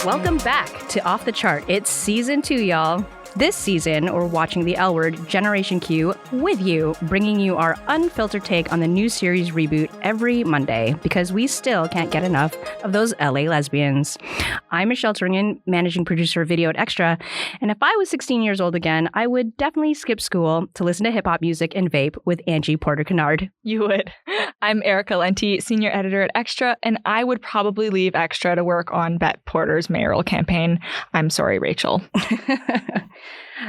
Welcome back to Off the Chart. It's season 2, y'all. This season, we're watching the L Word Generation Q with you, bringing you our unfiltered take on the new series reboot every Monday, because we still can't get enough of those LA lesbians. I'm Michelle Turingen, managing producer of video at Xtra, and if I was 16 years old again, I would definitely skip school to listen to hip-hop music and vape with Angie Porter-Kennard. You would. I'm Erica Lenti, senior editor at Xtra, and I would probably leave Xtra to work on Bette Porter's mayoral campaign. I'm sorry, Rachel.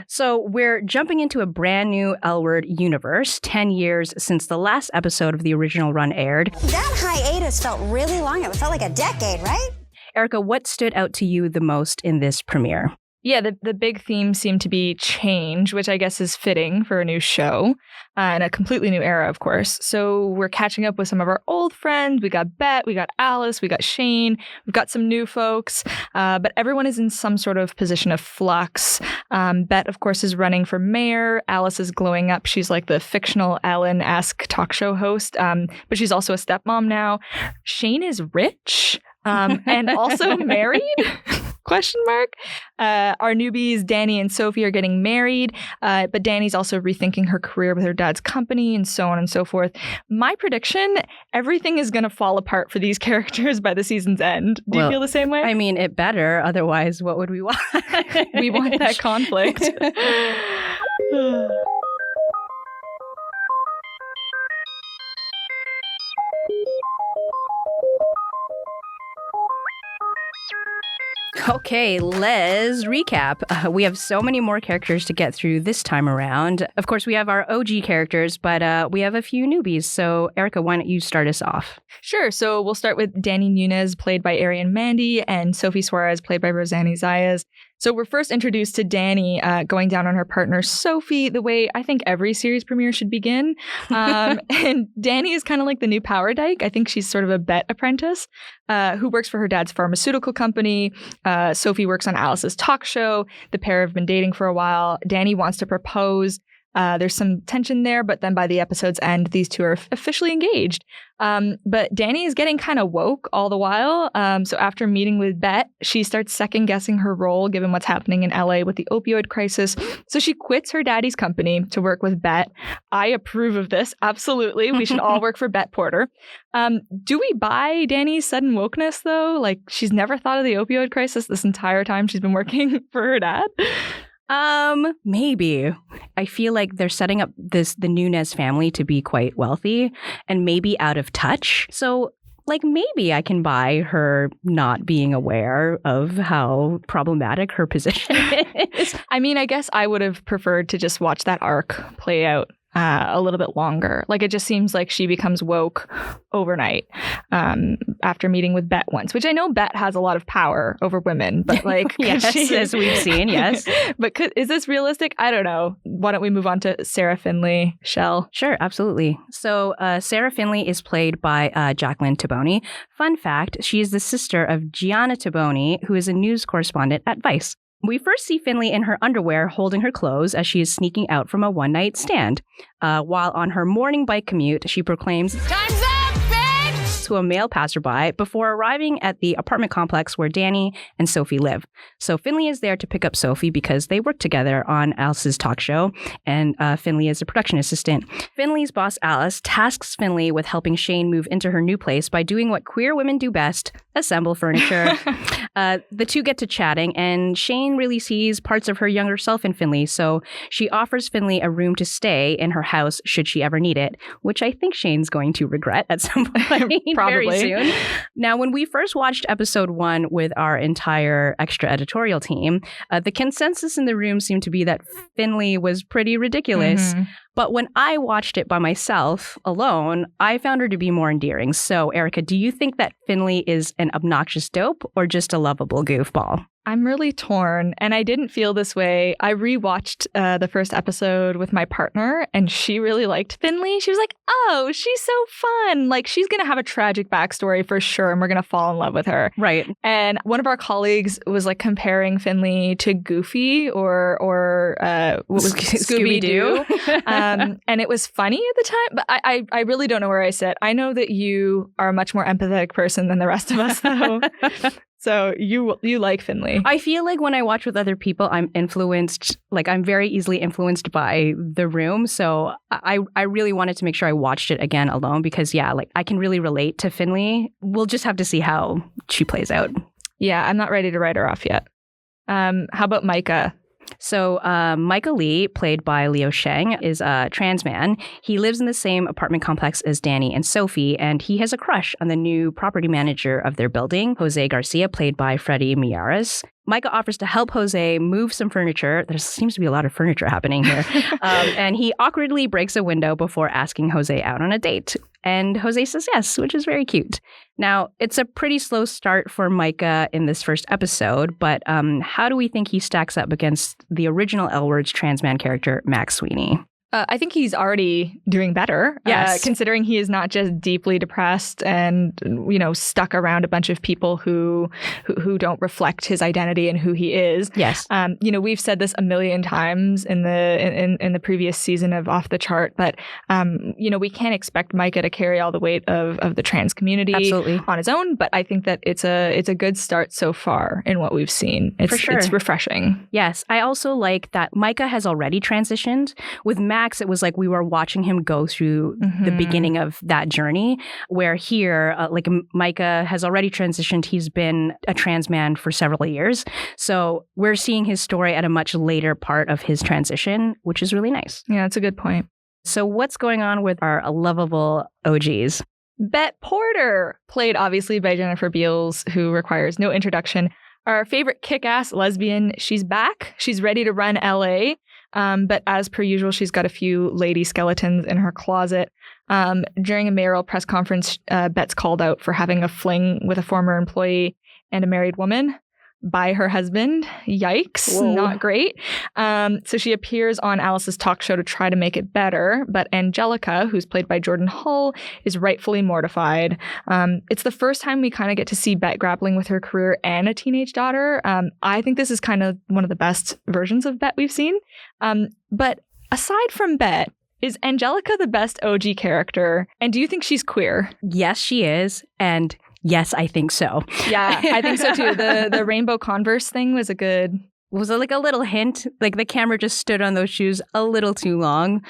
So we're jumping into a brand new L Word universe, 10 years since the last episode of the original run aired. That hiatus felt really long. It felt like a decade, right? Erica, what stood out to you the most in this premiere? Yeah, the big theme seemed to be change, which I guess is fitting for a new show and a completely new era, of course. So we're catching up with some of our old friends. We got Bette, we got Alice, we got Shane, we've got some new folks, but everyone is in some sort of position of flux. Bette, of course, is running for mayor. Alice is glowing up. She's like the fictional Allynne-esque talk show host, but she's also a stepmom now. Shane is rich and also married. Question mark. Our newbies, Dani and Sophie, are getting married, but Dani's also rethinking her career with her dad's company and so on and so forth. My prediction, everything is going to fall apart for these characters by the season's end. Do you feel the same way? I mean, it better. Otherwise, what would we want? We want that conflict. Okay, let's recap. We have so many more characters to get through this time around. Of course, we have our OG characters, but we have a few newbies. So, Erica, why don't you start us off? Sure. So we'll start with Dani Nunez, played by Arienne Mandi, and Sophie Suarez, played by Rosanny Zayas. So we're first introduced to Dani going down on her partner, Sophie, the way I think every series premiere should begin. And Dani is kind of like the new power dyke. I think she's sort of a Bette apprentice who works for her dad's pharmaceutical company. Sophie works on Alice's talk show. The pair have been dating for a while. Dani wants to propose. There's some tension there, but then by the episode's end, these two are officially engaged. But Dani is getting kind of woke all the while. So after meeting with Bette, she starts second-guessing her role given what's happening in LA with the opioid crisis. So she quits her daddy's company to work with Bette. I approve of this. Absolutely. We should all work for Bette Porter. Do we buy Dani's sudden wokeness, though? Like, she's never thought of the opioid crisis this entire time she's been working for her dad? Maybe. I feel like they're setting up the Nunez family to be quite wealthy and maybe out of touch. So, like, maybe I can buy her not being aware of how problematic her position is. I mean, I guess I would have preferred to just watch that arc play out a little bit longer. Like, it just seems like she becomes woke overnight after meeting with Bette once, which I know Bette has a lot of power over women, but like, yes, as we've seen, yes. But is this realistic? I don't know. Why don't we move on to Sarah Finley, Shell? Sure, absolutely. So Sarah Finley is played by Jacqueline Toboni. Fun fact, she is the sister of Gianna Toboni, who is a news correspondent at Vice. We first see Finley in her underwear holding her clothes as she is sneaking out from a one-night stand. While on her morning bike commute, she proclaims, "Time's up, bitch!" to a male passerby before arriving at the apartment complex where Dani and Sophie live. So Finley is there to pick up Sophie because they work together on Alice's talk show, and Finley is a production assistant. Finley's boss, Alice, tasks Finley with helping Shane move into her new place by doing what queer women do best, assemble furniture. The two get to chatting, and Shane really sees parts of her younger self in Finley, so she offers Finley a room to stay in her house should she ever need it, which I think Shane's going to regret at some point very soon. Now, when we first watched episode 1 with our entire Xtra editorial team, the consensus in the room seemed to be that Finley was pretty ridiculous. Mm-hmm. But when I watched it by myself, alone, I found her to be more endearing. So, Erica, do you think that Finley is an obnoxious dope or just a lovable goofball? I'm really torn, and I didn't feel this way. I rewatched the first episode with my partner, and she really liked Finley. She was like, oh, she's so fun. Like, she's going to have a tragic backstory for sure, and we're going to fall in love with her. Right. And one of our colleagues was like comparing Finley to Goofy or what was Scooby-Doo. And it was funny at the time, but I really don't know where I sit. I know that you are a much more empathetic person than the rest of us, though. So you like Finley. I feel like when I watch with other people, I'm influenced, like I'm very easily influenced by The Room. So I really wanted to make sure I watched it again alone because, yeah, like I can really relate to Finley. We'll just have to see how she plays out. Yeah, I'm not ready to write her off yet. How about Micah? So Micah Lee, played by Sheng, is a trans man. He lives in the same apartment complex as Dani and Sophie, and he has a crush on the new property manager of their building, Jose Garcia, played by Freddy Miyares. Micah offers to help Jose move some furniture. There seems to be a lot of furniture happening here. And he awkwardly breaks a window before asking Jose out on a date. And Jose says yes, which is very cute. Now, it's a pretty slow start for Micah in this first episode, but how do we think he stacks up against the original L Word's trans man character, Max Sweeney? I think he's already doing better, yes. Considering he is not just deeply depressed and, stuck around a bunch of people who don't reflect his identity and who he is. Yes. We've said this a million times in the previous season of Off the Chart, but, we can't expect Micah to carry all the weight of the trans community Absolutely. On his own, but I think that it's a good start so far in what we've seen. For sure. It's refreshing. Yes. I also like that Micah has already transitioned. With Max, it was like we were watching him go through the beginning of that journey, where here, Micah has already transitioned. He's been a trans man for several years. So we're seeing his story at a much later part of his transition, which is really nice. Yeah, that's a good point. So what's going on with our lovable OGs? Bette Porter, played obviously by Jennifer Beals, who requires no introduction. Our favorite kick-ass lesbian, she's back. She's ready to run LA. But as per usual, she's got a few lady skeletons in her closet. During a mayoral press conference, Bette's called out for having a fling with a former employee and a married woman by her husband. Yikes. Whoa. Not great. So she appears on Alice's talk show to try to make it better. But Angelica, who's played by Jordan Hull, is rightfully mortified. It's the first time we kind of get to see Bette grappling with her career and a teenage daughter. I think this is kind of one of the best versions of Bette we've seen. But aside from Bette, is Angelica the best OG character? And do you think she's queer? Yes, she is. And yes, I think so. Yeah, I think so too. The rainbow Converse thing was was like a little hint. Like the camera just stood on those shoes a little too long.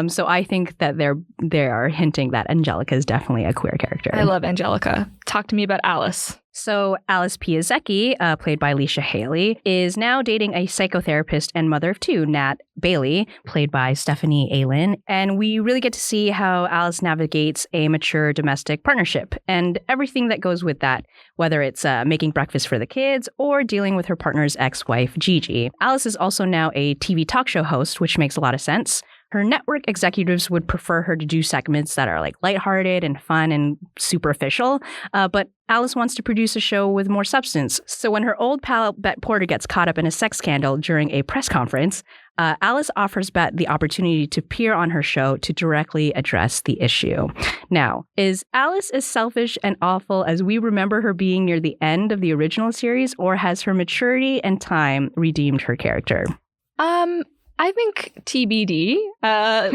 So I think that they are hinting that Angelica is definitely a queer character. I love Angelica. Talk to me about Alice. So Alice Pieszecki, played by Leisha Hailey, is now dating a psychotherapist and mother of two, Nat Bailey, played by Stephanie Allynne. And we really get to see how Alice navigates a mature domestic partnership and everything that goes with that, whether it's making breakfast for the kids or dealing with her partner's ex-wife, Gigi. Alice is also now a TV talk show host, which makes a lot of sense. Her network executives would prefer her to do segments that are like lighthearted and fun and superficial, but Alice wants to produce a show with more substance. So when her old pal Bette Porter gets caught up in a sex scandal during a press conference, Alice offers Bette the opportunity to appear on her show to directly address the issue. Now, is Alice as selfish and awful as we remember her being near the end of the original series, or has her maturity and time redeemed her character? I think TBD. Wow.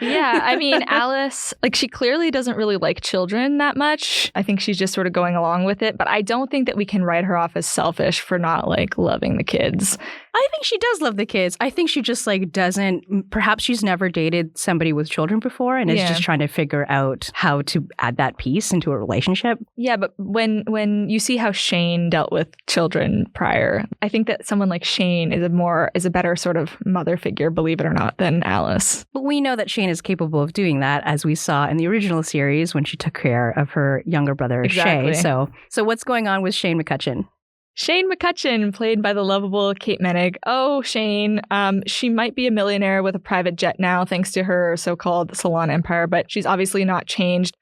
Yeah. I mean, Alice, she clearly doesn't really like children that much. I think she's just sort of going along with it. But I don't think that we can write her off as selfish for not loving the kids. I think she does love the kids. I think she just doesn't, perhaps she's never dated somebody with children before and is just trying to figure out how to add that piece into a relationship. Yeah, but when you see how Shane dealt with children prior, I think that someone like Shane is a better sort of mother figure, believe it or not, than Alice. But we know that Shane is capable of doing that, as we saw in the original series when she took care of her younger brother, exactly. Shay. So what's going on with Shane McCutcheon? Shane McCutcheon, played by the lovable Kate Moennig. Oh, Shane. She might be a millionaire with a private jet now, thanks to her so-called salon empire, but she's obviously not changed.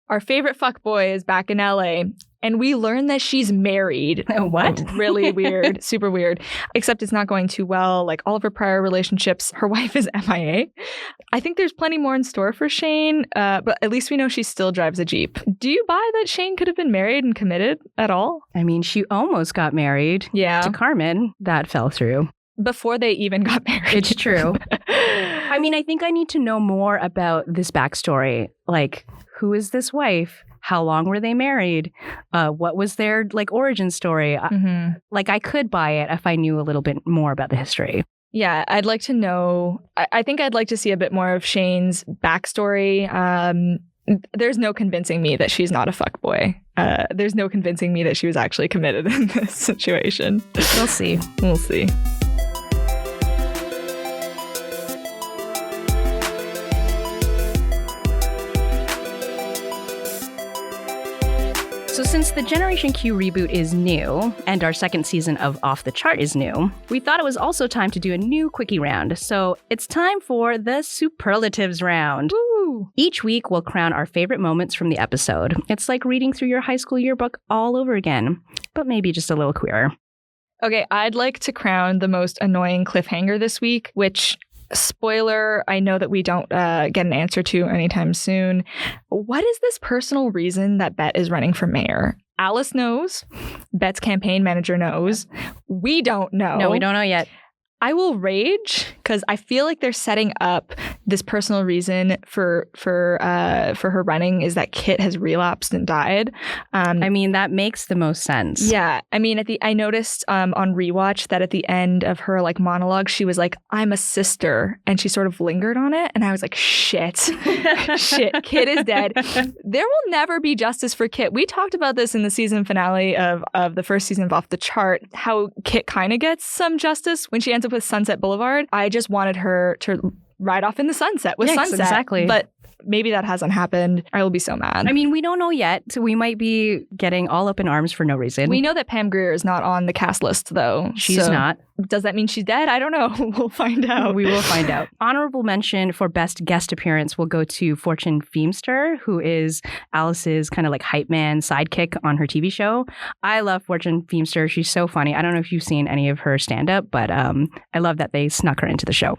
Our favorite fuckboy is back in LA, and we learn that she's married. What? Really weird. Super weird. Except it's not going too well. Like all of her prior relationships, her wife is MIA. I think there's plenty more in store for Shane, but at least we know she still drives a Jeep. Do you buy that Shane could have been married and committed at all? I mean, she almost got married to Carmen. That fell through. Before they even got married. It's true. I mean, I think I need to know more about this backstory. Like, who is this wife? how long were they married? What was their like origin story? Like I could buy it if I knew a little bit more about the history. Yeah, I'd like to know. I think I'd like to see a bit more of Shane's backstory. There's no convincing me that she's not a fuckboy. There's no convincing me that she was actually committed in this situation. We'll see. We'll see. So since the Generation Q reboot is new, and our second season of Off the Chart is new, we thought it was also time to do a new quickie round. So it's time for the Superlatives round. Woo! Each week, we'll crown our favorite moments from the episode. It's like reading through your high school yearbook all over again, but maybe just a little queerer. Okay, I'd like to crown the most annoying cliffhanger this week, which... spoiler, I know that we don't get an answer to anytime soon. What is this personal reason that Bette is running for mayor? Alice knows. Bette's campaign manager knows. We don't know. No, we don't know yet. I will rage because I feel like they're setting up this personal reason for her running is that Kit has relapsed and died. I mean, that makes the most sense. Yeah. I mean, I noticed on rewatch that at the end of her like monologue, she was like, "I'm a sister," and she sort of lingered on it. And I was like, shit, Kit is dead. There will never be justice for Kit. We talked about this in the season finale of the first season of Off the Chart, how Kit kind of gets some justice when she ends up with Sunset Boulevard. I just wanted her to ride off in the sunset with Sunset. Exactly. But maybe that hasn't happened. I will be so mad. I mean, we don't know yet. So we might be getting all up in arms for no reason. We know that Pam Grier is not on the cast list, though. She's not. Does that mean she's dead? I don't know. We'll find out. We will find out. Honorable mention for best guest appearance will go to Fortune Feimster, who is Alice's kind of like hype man sidekick on her TV show. I love Fortune Feimster. She's so funny. I don't know if you've seen any of her stand-up, but I love that they snuck her into the show.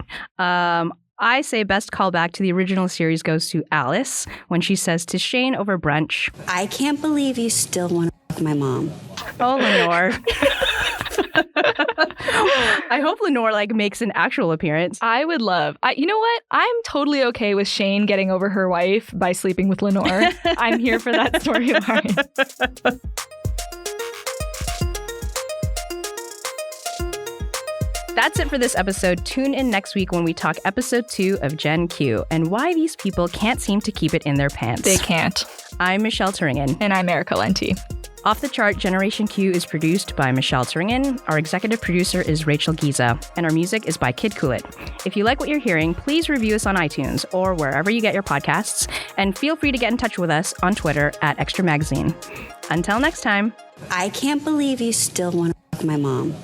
I say best callback to the original series goes to Alice when she says to Shane over brunch, I can't believe you still want to fuck my mom. "Oh, Lenore." I hope Lenore like makes an actual appearance. I would love. You know what? I'm totally okay with Shane getting over her wife by sleeping with Lenore. I'm here for that storyline. That's it for this episode. Tune in next week when we talk episode 2 of Gen Q and why these people can't seem to keep it in their pants. They can't. I'm Michelle Turingen. And I'm Erica Lenti. Off the Chart Generation Q is produced by Michelle Turingen. Our executive producer is Rachel Giza. And our music is by Kid Coolit. If you like what you're hearing, please review us on iTunes or wherever you get your podcasts. And feel free to get in touch with us on Twitter at Xtra Magazine. Until next time. I can't believe you still want to fuck my mom.